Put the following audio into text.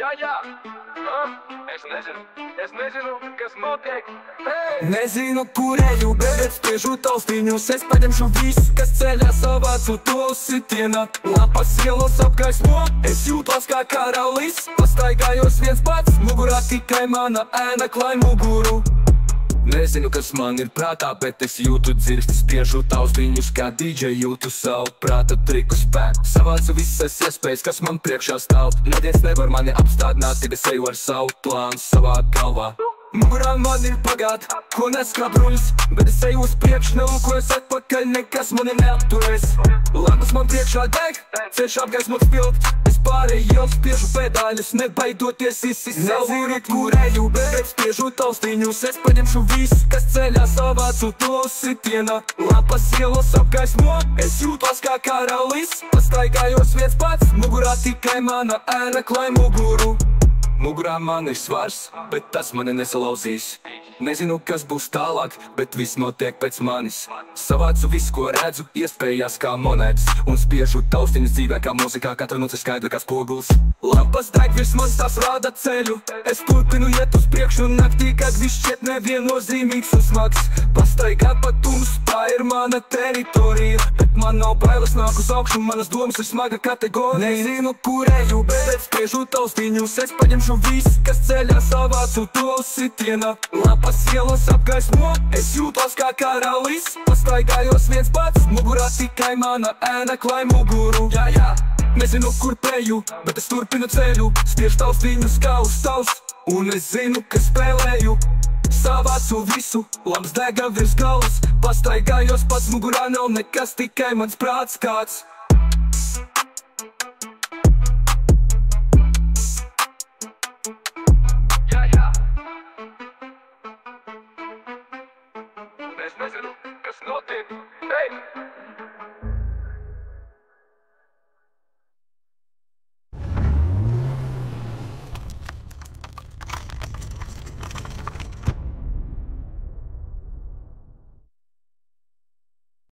Jā. Es nezinu, kas notiek. Nezinu, kur eju, bet spiežu taustiņus. Es paņemšu visu, kas ceļā savācu to sitienā. Lapas ielas apgaismo, es jūtos kā karalis. Pastaigājos viens pats, mugurā tikai mana ēna klāj muguru. Nezinu, kas man ir prātā, bet es jūtu dzirksti. Spiežu taustiņus, kā DJ jūtu savu prāta triku spēku. Savācu visas iespējas, kas man priekšā stāv. Neviens nevar mani apstādināt, kad es eju ar savu plānu savā galvā. Mugurā man ir pagāt, ko neskā bruņas, bet es eju uz priekšu, nelūkojos atpakaļ, nekas mani neapturēs. Lampas man priekšā deg, ceļš apgaismots pilgt. Es pārēju ielas, spiežu pedāļus, nebaidoties izsist savu ritmu. Kur eju, bet spiežu taustiņus. Es paņemšu visu, kas ceļā savācu to sitienā. Lampas ielas apgaismo, es jūtos kā karalis. Pastaigājos viens pats, mugurā tikai mana ēna klāj muguru. Mugurā man ir svars, bet tas mani nesalauzīs. Nezinu, kas būs tālāk, bet viss notiek pēc manis. Savācu visu, ko redzu, iespējās kā monētas. Un spiežu taustiņus dzīvē kā mūzikā, katra nots ir skaidra kā spogulis. Lampas deg virs manis, tās rāda ceļu. Es turpinu iet uz priekšu naktī, kad viss šķiet neviennozīmīgs un smags. Pastaigāt pa tumsu, tā ir mana teritorija. Bet man nav bailes, nāk uz augšu, manas domas ir smaga kategorija. Nezinu, kur eju, bet spiežu taustiņus. Es paņemšu visu, kas ceļā savācu to sitienā. Lampas ielas apgaismo, es jūtos kā karalis. Pastaigājos viens pats, mugurā tikai mana ēna klāj muguru. Jā. Nezinu, kur eju, bet es turpinu ceļu. Spiežu taustiņus kā uz tausts, un es zinu, ka spēlēju. Savācu visu, lamps dega virs galvas. Pastaigājos pats, mugurā nav nekas, tikai mans prāts kāds. Es nezinu, kas notiek.